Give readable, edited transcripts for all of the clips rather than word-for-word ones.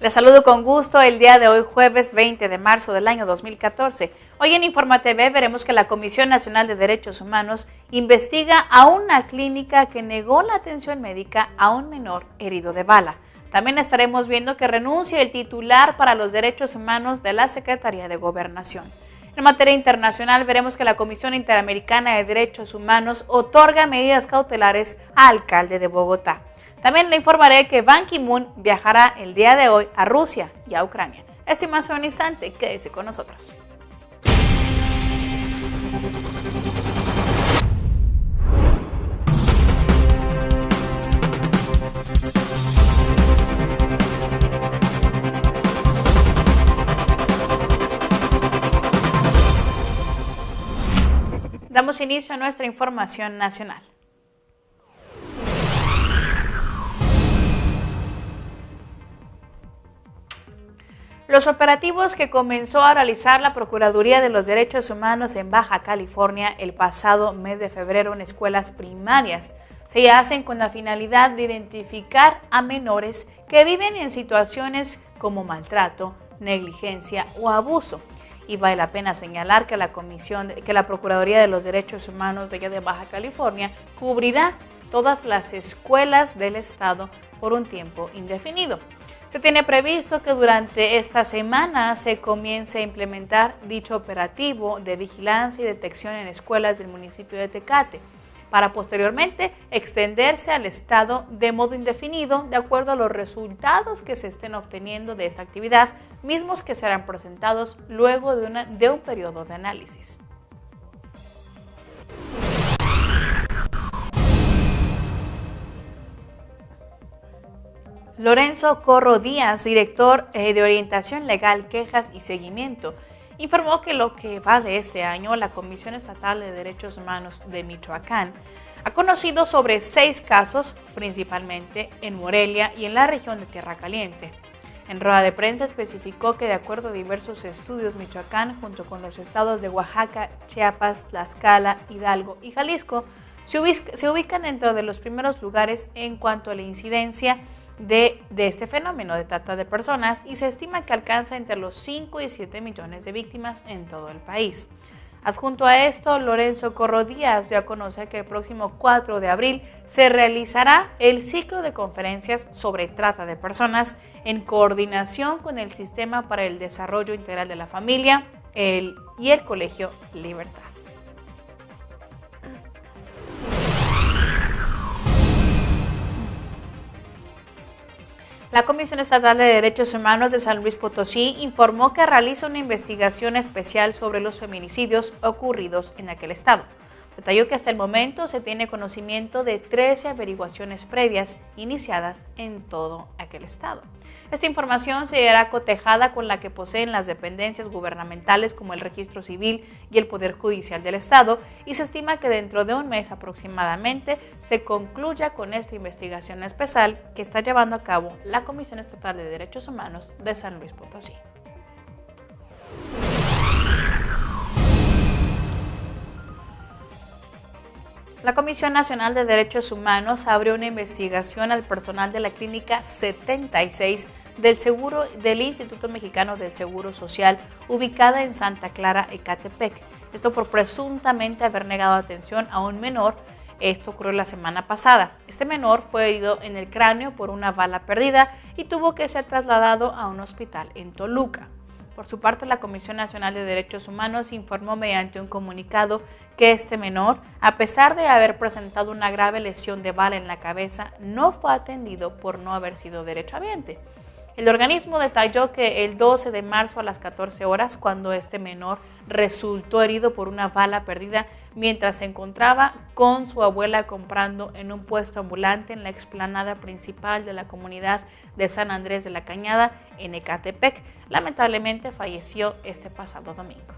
Les saludo con gusto el día de hoy, jueves 20 de marzo del año 2014. Hoy en Informa TV veremos que la Comisión Nacional de Derechos Humanos investiga a una clínica que negó la atención médica a un menor herido de bala. También estaremos viendo que renuncia el titular para los derechos humanos de la Secretaría de Gobernación. En materia internacional veremos que la Comisión Interamericana de Derechos Humanos otorga medidas cautelares al alcalde de Bogotá. También le informaré que Ban Ki-moon viajará el día de hoy a Rusia y a Ucrania. Esto y más en un instante, quédese con nosotros. Damos inicio a nuestra información nacional. Los operativos que comenzó a realizar la Procuraduría de los Derechos Humanos en Baja California el pasado mes de febrero en escuelas primarias se hacen con la finalidad de identificar a menores que viven en situaciones como maltrato, negligencia o abuso. Y vale la pena señalar que la Procuraduría de los Derechos Humanos de allá de Baja California cubrirá todas las escuelas del estado por un tiempo indefinido. Se tiene previsto que durante esta semana se comience a implementar dicho operativo de vigilancia y detección en escuelas del municipio de Tecate, para posteriormente extenderse al estado de modo indefinido de acuerdo a los resultados que se estén obteniendo de esta actividad, mismos que serán presentados luego de un periodo de análisis. Lorenzo Corro Díaz, director de Orientación Legal, Quejas y Seguimiento, informó que lo que va de este año, la Comisión Estatal de Derechos Humanos de Michoacán ha conocido sobre 6 casos, principalmente en Morelia y en la región de Tierra Caliente. En rueda de prensa especificó que de acuerdo a diversos estudios, Michoacán, junto con los estados de Oaxaca, Chiapas, Tlaxcala, Hidalgo y Jalisco, se ubican dentro de los primeros lugares en cuanto a la incidencia de este fenómeno de trata de personas y se estima que alcanza entre los 5 y 7 millones de víctimas en todo el país. Adjunto a esto, Lorenzo Corro Díaz dio a conocer que el próximo 4 de abril se realizará el ciclo de conferencias sobre trata de personas en coordinación con el Sistema para el Desarrollo Integral de la Familia y el Colegio Libertad. La Comisión Estatal de Derechos Humanos de San Luis Potosí informó que realiza una investigación especial sobre los feminicidios ocurridos en aquel estado. Detalló que hasta el momento se tiene conocimiento de 13 averiguaciones previas iniciadas en todo aquel estado. Esta información se hará cotejada con la que poseen las dependencias gubernamentales como el Registro Civil y el Poder Judicial del Estado y se estima que dentro de un mes aproximadamente se concluya con esta investigación especial que está llevando a cabo la Comisión Estatal de Derechos Humanos de San Luis Potosí. La Comisión Nacional de Derechos Humanos abrió una investigación al personal de la Clínica 76 del Instituto Mexicano del Seguro Social, ubicada en Santa Clara, Ecatepec. Esto por presuntamente haber negado atención a un menor. Esto ocurrió la semana pasada. Este menor fue herido en el cráneo por una bala perdida y tuvo que ser trasladado a un hospital en Toluca. Por su parte, la Comisión Nacional de Derechos Humanos informó mediante un comunicado que este menor, a pesar de haber presentado una grave lesión de bala en la cabeza, no fue atendido por no haber sido derechohabiente. El organismo detalló que el 12 de marzo a las 14 horas, cuando este menor resultó herido por una bala perdida mientras se encontraba con su abuela comprando en un puesto ambulante en la explanada principal de la comunidad de San Andrés de la Cañada, en Ecatepec, lamentablemente falleció este pasado domingo.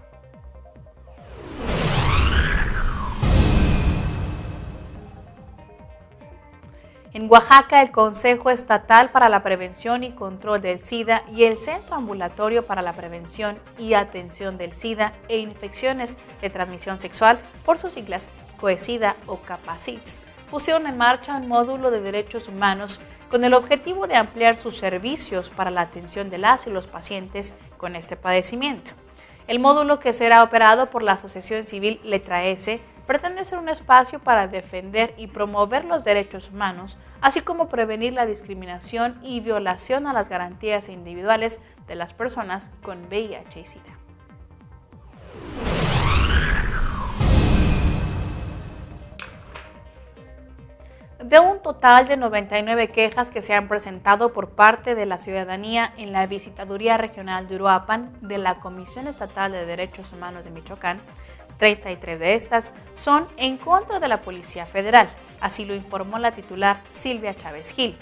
En Oaxaca, el Consejo Estatal para la Prevención y Control del SIDA y el Centro Ambulatorio para la Prevención y Atención del SIDA e Infecciones de Transmisión Sexual, por sus siglas COESIDA o CAPACITS, pusieron en marcha un módulo de derechos humanos con el objetivo de ampliar sus servicios para la atención de las y los pacientes con este padecimiento. El módulo, que será operado por la Asociación Civil Letra S, pretende ser un espacio para defender y promover los derechos humanos, así como prevenir la discriminación y violación a las garantías individuales de las personas con VIH y SIDA. De un total de 99 quejas que se han presentado por parte de la ciudadanía en la Visitaduría Regional de Uruapan de la Comisión Estatal de Derechos Humanos de Michoacán, 33 de estas son en contra de la Policía Federal, así lo informó la titular Silvia Chávez Gil.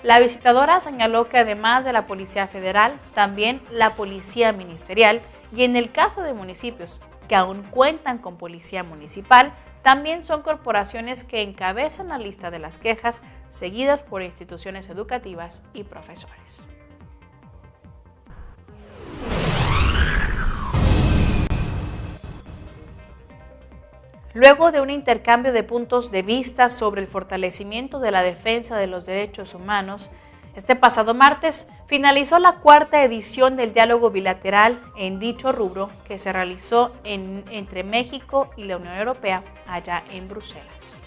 La visitadora señaló que además de la Policía Federal, también la Policía Ministerial y en el caso de municipios que aún cuentan con Policía Municipal, también son corporaciones que encabezan la lista de las quejas, seguidas por instituciones educativas y profesores. Luego de un intercambio de puntos de vista sobre el fortalecimiento de la defensa de los derechos humanos, este pasado martes finalizó la cuarta edición del diálogo bilateral en dicho rubro que se realizó entre México y la Unión Europea allá en Bruselas.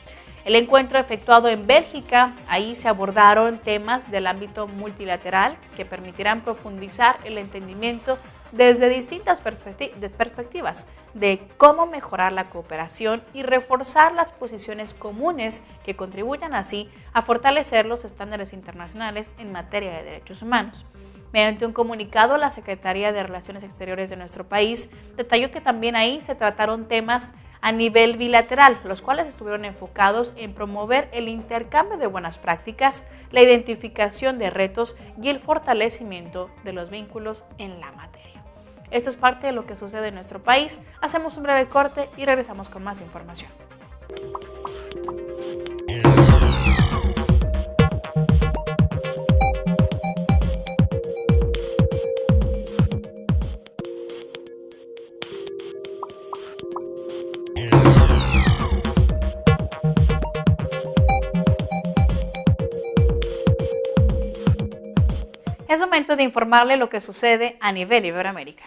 El encuentro efectuado en Bélgica, ahí se abordaron temas del ámbito multilateral que permitirán profundizar el entendimiento desde distintas perspectivas de cómo mejorar la cooperación y reforzar las posiciones comunes que contribuyan así a fortalecer los estándares internacionales en materia de derechos humanos. Mediante un comunicado, la Secretaría de Relaciones Exteriores de nuestro país detalló que también ahí se trataron temas a nivel bilateral, los cuales estuvieron enfocados en promover el intercambio de buenas prácticas, la identificación de retos y el fortalecimiento de los vínculos en la materia. Esto es parte de lo que sucede en nuestro país. Hacemos un breve corte y regresamos con más información. Es momento de informarle lo que sucede a nivel Iberoamérica.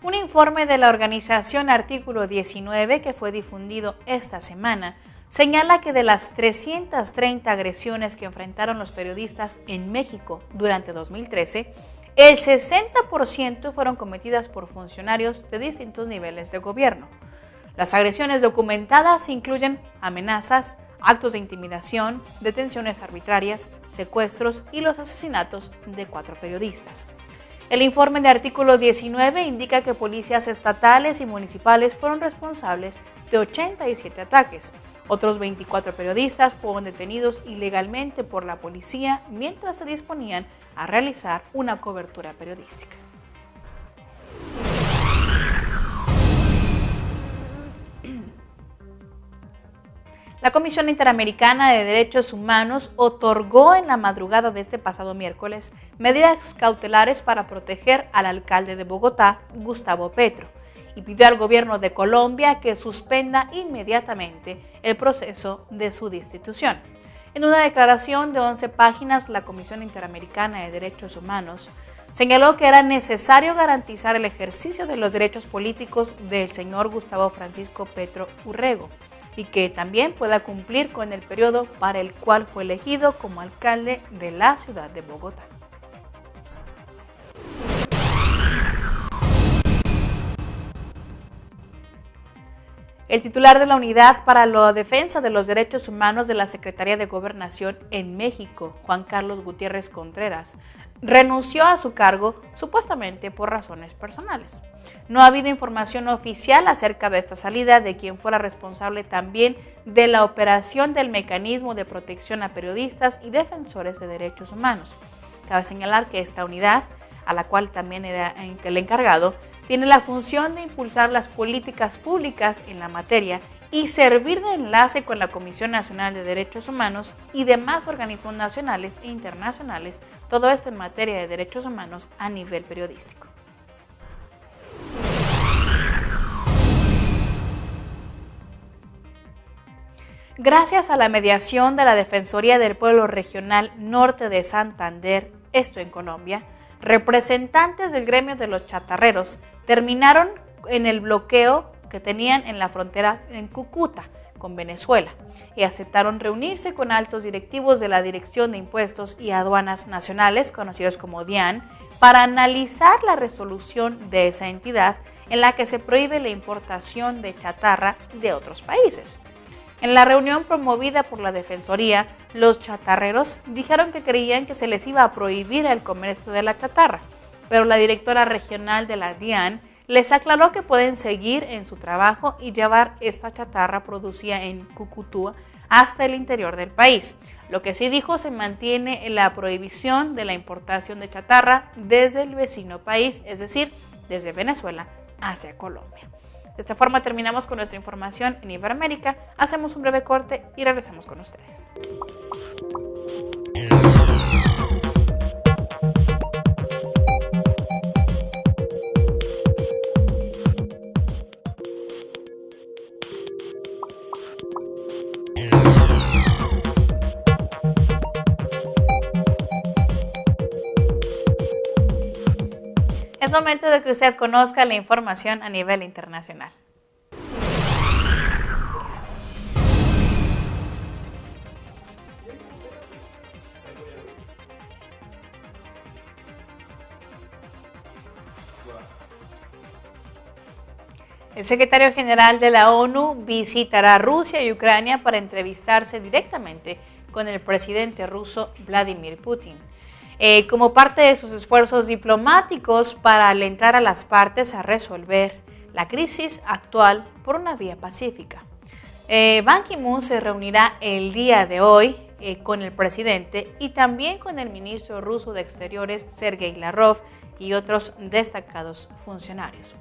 Un informe de la organización Artículo 19, que fue difundido esta semana, señala que de las 330 agresiones que enfrentaron los periodistas en México durante 2013, el 60% fueron cometidas por funcionarios de distintos niveles de gobierno. Las agresiones documentadas incluyen amenazas, actos de intimidación, detenciones arbitrarias, secuestros y los asesinatos de 4 periodistas. El informe de Artículo 19 indica que policías estatales y municipales fueron responsables de 87 ataques. Otros 24 periodistas fueron detenidos ilegalmente por la policía mientras se disponían a realizar una cobertura periodística. La Comisión Interamericana de Derechos Humanos otorgó en la madrugada de este pasado miércoles medidas cautelares para proteger al alcalde de Bogotá, Gustavo Petro, y pidió al gobierno de Colombia que suspenda inmediatamente el proceso de su destitución. En una declaración de 11 páginas, la Comisión Interamericana de Derechos Humanos señaló que era necesario garantizar el ejercicio de los derechos políticos del señor Gustavo Francisco Petro Urrego, y que también pueda cumplir con el periodo para el cual fue elegido como alcalde de la ciudad de Bogotá. El titular de la Unidad para la Defensa de los Derechos Humanos de la Secretaría de Gobernación en México, Juan Carlos Gutiérrez Contreras, renunció a su cargo supuestamente por razones personales. No ha habido información oficial acerca de esta salida de quien fuera responsable también de la operación del mecanismo de protección a periodistas y defensores de derechos humanos. Cabe señalar que esta unidad, a la cual también era el encargado, tiene la función de impulsar las políticas públicas en la materia y servir de enlace con la Comisión Nacional de Derechos Humanos y demás organismos nacionales e internacionales, todo esto en materia de derechos humanos a nivel periodístico. Gracias a la mediación de la Defensoría del Pueblo Regional Norte de Santander, esto en Colombia, representantes del gremio de los chatarreros terminaron en el bloqueo que tenían en la frontera en Cúcuta con Venezuela y aceptaron reunirse con altos directivos de la Dirección de Impuestos y Aduanas Nacionales, conocidos como DIAN, para analizar la resolución de esa entidad en la que se prohíbe la importación de chatarra de otros países. En la reunión promovida por la Defensoría, los chatarreros dijeron que creían que se les iba a prohibir el comercio de la chatarra, pero la directora regional de la DIAN les aclaró que pueden seguir en su trabajo y llevar esta chatarra producida en Cúcuta hasta el interior del país. Lo que sí dijo, se mantiene la prohibición de la importación de chatarra desde el vecino país, es decir, desde Venezuela hacia Colombia. De esta forma terminamos con nuestra información en Iberoamérica. Hacemos un breve corte y regresamos con ustedes. Es momento de que usted conozca la información a nivel internacional. El secretario general de la ONU visitará Rusia y Ucrania para entrevistarse directamente con el presidente ruso Vladimir Putin, como parte de sus esfuerzos diplomáticos para alentar a las partes a resolver la crisis actual por una vía pacífica. Ban Ki-moon se reunirá el día de hoy con el presidente y también con el ministro ruso de Exteriores, Sergei Lavrov, y otros destacados funcionarios.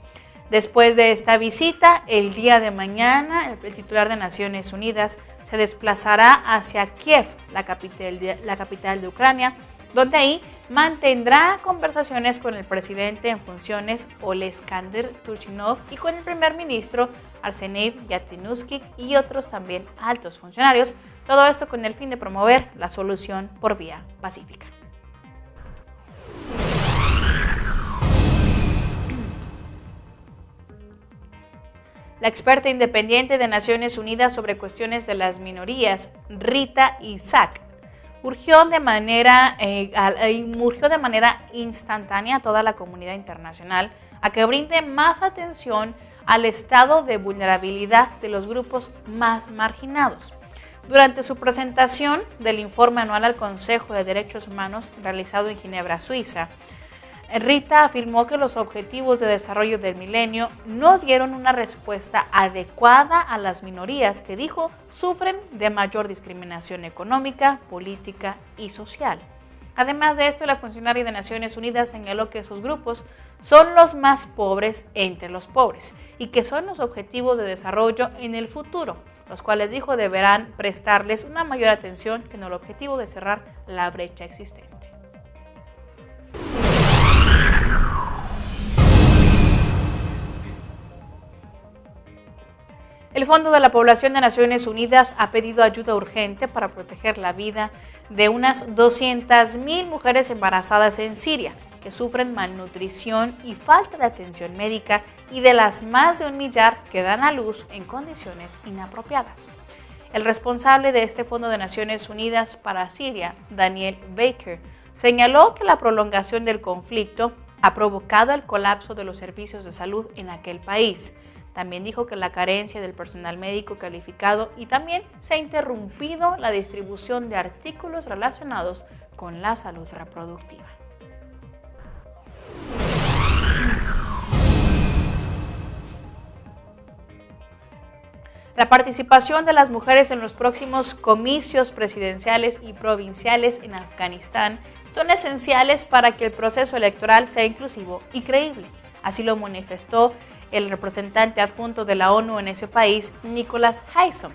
Después de esta visita, el día de mañana, el titular de Naciones Unidas se desplazará hacia Kiev, la capital de Ucrania, donde ahí mantendrá conversaciones con el presidente en funciones Oleksandr Turchinov y con el primer ministro Arseniy Yatsenyuk y otros también altos funcionarios, todo esto con el fin de promover la solución por vía pacífica. La experta independiente de Naciones Unidas sobre cuestiones de las minorías, Rita Isaac, urgió de manera instantánea a toda la comunidad internacional a que brinde más atención al estado de vulnerabilidad de los grupos más marginados. Durante su presentación del informe anual al Consejo de Derechos Humanos realizado en Ginebra, Suiza, Rita afirmó que los objetivos de desarrollo del milenio no dieron una respuesta adecuada a las minorías que, dijo, sufren de mayor discriminación económica, política y social. Además de esto, la funcionaria de Naciones Unidas señaló que esos grupos son los más pobres entre los pobres y que son los objetivos de desarrollo en el futuro, los cuales, dijo, deberán prestarles una mayor atención que en el objetivo de cerrar la brecha existente. El Fondo de la Población de Naciones Unidas ha pedido ayuda urgente para proteger la vida de unas 200.000 mujeres embarazadas en Siria que sufren malnutrición y falta de atención médica y de las más de 1 millar que dan a luz en condiciones inapropiadas. El responsable de este Fondo de Naciones Unidas para Siria, Daniel Baker, señaló que la prolongación del conflicto ha provocado el colapso de los servicios de salud en aquel país. También dijo que la carencia del personal médico calificado y también se ha interrumpido la distribución de artículos relacionados con la salud reproductiva. La participación de las mujeres en los próximos comicios presidenciales y provinciales en Afganistán son esenciales para que el proceso electoral sea inclusivo y creíble. Así lo manifestó el representante adjunto de la ONU en ese país, Nicholas Haysom.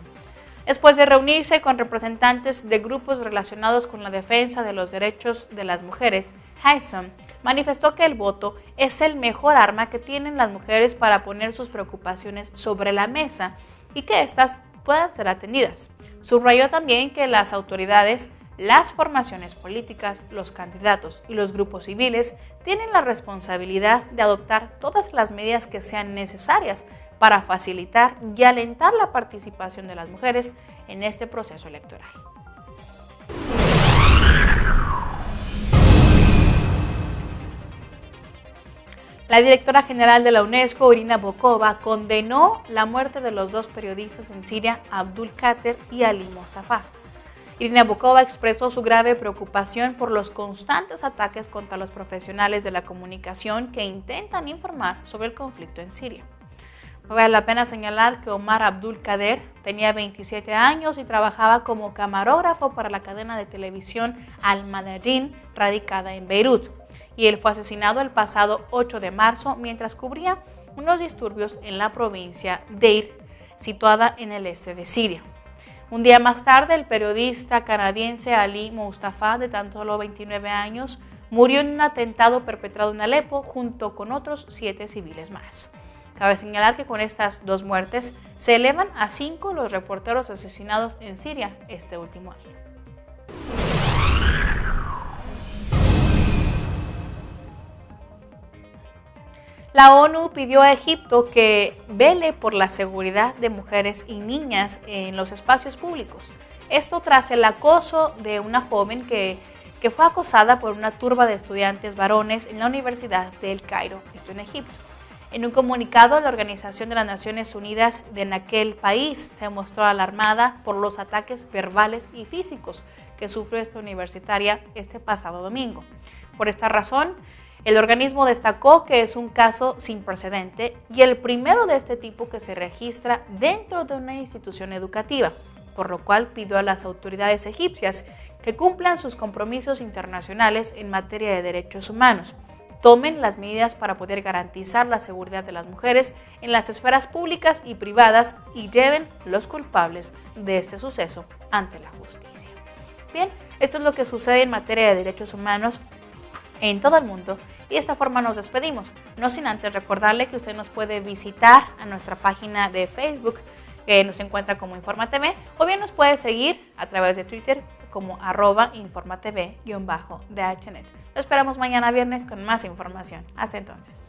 Después de reunirse con representantes de grupos relacionados con la defensa de los derechos de las mujeres, Haysom manifestó que el voto es el mejor arma que tienen las mujeres para poner sus preocupaciones sobre la mesa y que éstas puedan ser atendidas. Subrayó también que las autoridades, las formaciones políticas, los candidatos y los grupos civiles tienen la responsabilidad de adoptar todas las medidas que sean necesarias para facilitar y alentar la participación de las mujeres en este proceso electoral. La directora general de la UNESCO, Irina Bokova, condenó la muerte de los dos periodistas en Siria, Abdul Kader y Ali Mustafa. Irina Bokova expresó su grave preocupación por los constantes ataques contra los profesionales de la comunicación que intentan informar sobre el conflicto en Siria. Vale la pena señalar que Omar Abdul Kader tenía 27 años y trabajaba como camarógrafo para la cadena de televisión Al Mayadeen, radicada en Beirut, y él fue asesinado el pasado 8 de marzo mientras cubría unos disturbios en la provincia Deir, situada en el este de Siria. Un día más tarde, el periodista canadiense Ali Mustafa, de tan solo 29 años, murió en un atentado perpetrado en Alepo junto con otros 7 civiles más. Cabe señalar que con estas dos muertes se elevan a 5 los reporteros asesinados en Siria este último año. La ONU pidió a Egipto que vele por la seguridad de mujeres y niñas en los espacios públicos. Esto tras el acoso de una joven que fue acosada por una turba de estudiantes varones en la Universidad del Cairo, esto en Egipto. En un comunicado, la Organización de las Naciones Unidas en aquel país se mostró alarmada por los ataques verbales y físicos que sufrió esta universitaria este pasado domingo. Por esta razón, el organismo destacó que es un caso sin precedente y el primero de este tipo que se registra dentro de una institución educativa, por lo cual pidió a las autoridades egipcias que cumplan sus compromisos internacionales en materia de derechos humanos, tomen las medidas para poder garantizar la seguridad de las mujeres en las esferas públicas y privadas y lleven los culpables de este suceso ante la justicia. Bien, esto es lo que sucede en materia de derechos humanos en todo el mundo y de esta forma nos despedimos, no sin antes recordarle que usted nos puede visitar a nuestra página de Facebook que nos encuentra como InformaTV o bien nos puede seguir a través de Twitter como @InformaTV_DHNet. Lo esperamos mañana viernes con más información. Hasta entonces.